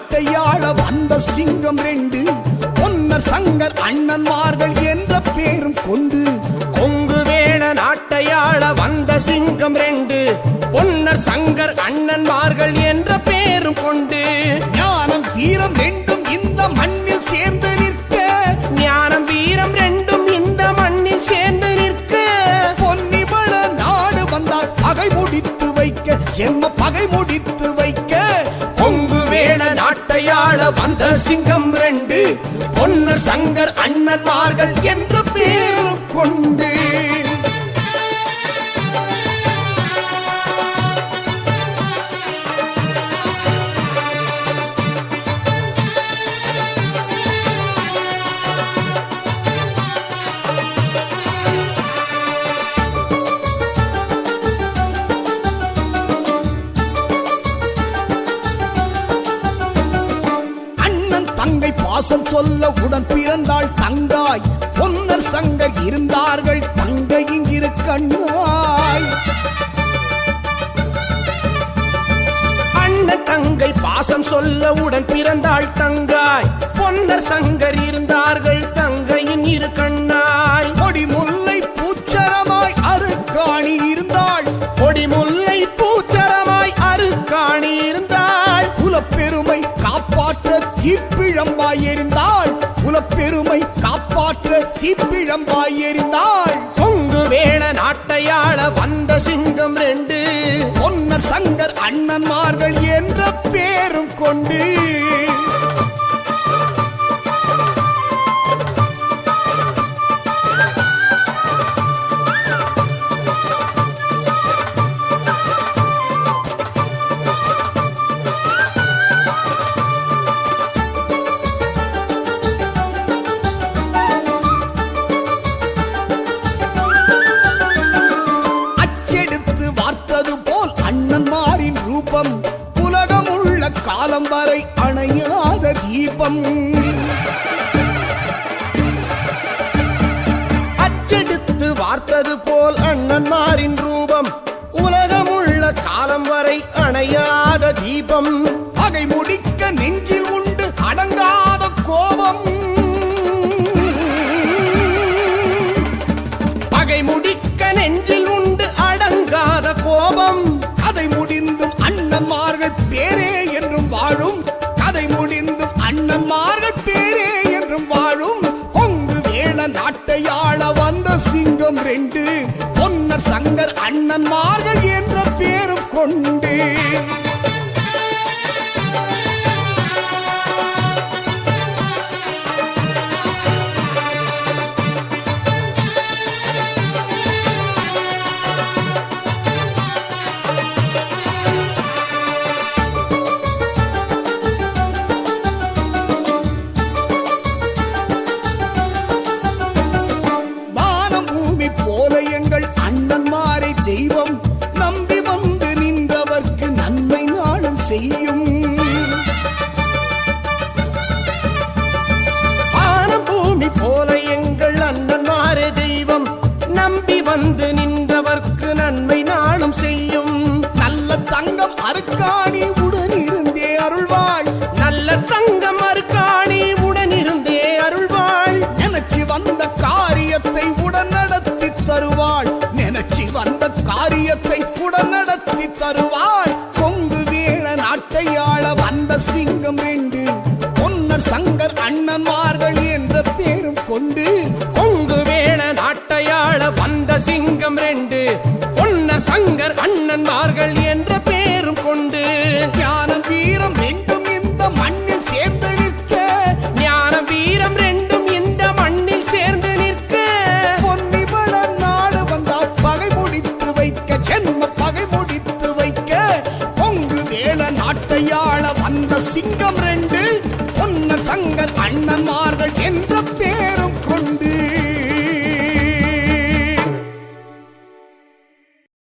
நாட்டையாள வந்த சிங்கம் 2 பொன்னர் சங்கர் அண்ணன்மார்கள் என்ற பேரும் கொண்டு கொங்கு வேள நாட்டையாள வந்த சிங்கம் 2 பொன்னர் சங்கர் அண்ணன்மார்கள் என்ற பேரும் கொண்டு ஞானம் வீரம் 2ம் இந்த மண்ணில் சேர்ந்து நிற்க ஞானம் வீரம் 2ம் இந்த மண்ணில் சேர்ந்து நிற்க பொன்னிவள நாடு வந்தால் பகை முடித்து வைக்க ஜென்ம பகை முடித்து வைக்க கொங்கு வேள நாட்டையாள வந்த சிங்கம் 2 பொன்னர் சங்கர் அண்ணன்மார்கள் என்ற பேரும் கொண்டு தங்கை பாசம் சொல்ல உடன் பிறந்தாள் தங்காய் பொன்னர் சங்கர் இருந்தார்கள் தங்கை இங்கிரு கண்ணாய் அண்ணன் தங்கை பாசம் சொல்ல உடன் பிறந்தாள் தங்காய் பொன்னர் சங்கர் இருந்தார்கள் தங்கையின் இரு கண்ணாய் கொடிமுல்லை பூச்சரமாய் அருக்காணி இருந்தாள் கொடிமுல்லை பூச்சரமாய் அருக்காணி இருந்தாள் குலப்பெருமை காப்பாற்ற தீப்பிழம்பாய் எறிந்தாள் குலப்பெருமை காப்பாற்ற தீப்பிழம்பாய் எறிந்தாள் கொங்கு வேள நாட்டையாள வந்த சிங்கம் 2 பொன்னர் சங்கர் அண்ணன்மார்கள் என்ற பேரும் கொண்டு அண்ணன்மாரின் ரூபம் உலகமுள்ள காலம் வரை அணையாத தீபம் அச்செடுத்து வார்த்தது போல் அண்ணன்மாரின் ரூபம் உலகமுள்ள காலம் வரை அணையாத தீபம் பகை முடிக்க நெஞ்சில் உண்டு அடங்காத கோபம் பகை முடிக்க நெஞ்சில் உண்டு அடங்காத கோபம் கதை முடிந்தும் அண்ணன்மார்கள் பேரே என்றும் வாழும் கதை முடிந்தும் அண்ணன்மார்கள் பேரே என்றும் வாழும் கொங்கு வேள நாட்டையாள வந்த சிங்கம் 2 பொன்னர் சங்கர் அண்ணன்மார்கள் என்ற பேரும் கொண்டு போல எங்கள் அண்ணன்மாரை தெய்வம் நம்பி வந்து நின்றவர்க்கு நன்மை நாளும் செய்யும் வானம் பூமி போல எங்கள் அண்ணன்மாரே தெய்வம் நம்பி வந்து நின்றவர்க்கு நன்மை நாளும் செய்யும் நல்ல தங்கம் அருக்காணி உடனிருந்தே அருள்வாள் நல்ல தங்கம் அருக்காணி உடனிருந்தே அருள்வாள் நினைச்சு வந்த காரியத்தை உடன் நடத்தி தருவாள் நினைச்சு வந்த காரியத்தை உடன் நடத்தி தருவாள் கொங்கு வேள நாட்டையாள வந்த சிங்கம் 2 பொன்னர் சங்கர் அண்ணன்மார்கள் என்ற பேரும் கொண்டு கொங்கு வேள நாட்டையாள வந்த சிங்கம் 2 பொன்னர் சங்கர் அண்ணன்மார்கள் என்ற பேரும் கொண்டு ஞானம் வீரம் 2ம் இந்த மண்ணில் சேர்ந்து நிற்க ஞானம் வீரம் 2ம் இந்த மண்ணில் சேர்ந்து நிற்க பொன்னிவள நாடு வந்தால் பகை முடித்து வைக்க ஜென்ம பகை முடித்து வைக்க கொங்கு வேள நாட்டையாள வந்த சிங்கம் 2 பொன்னர் சங்கர் அண்ணன்மார்கள் என்ற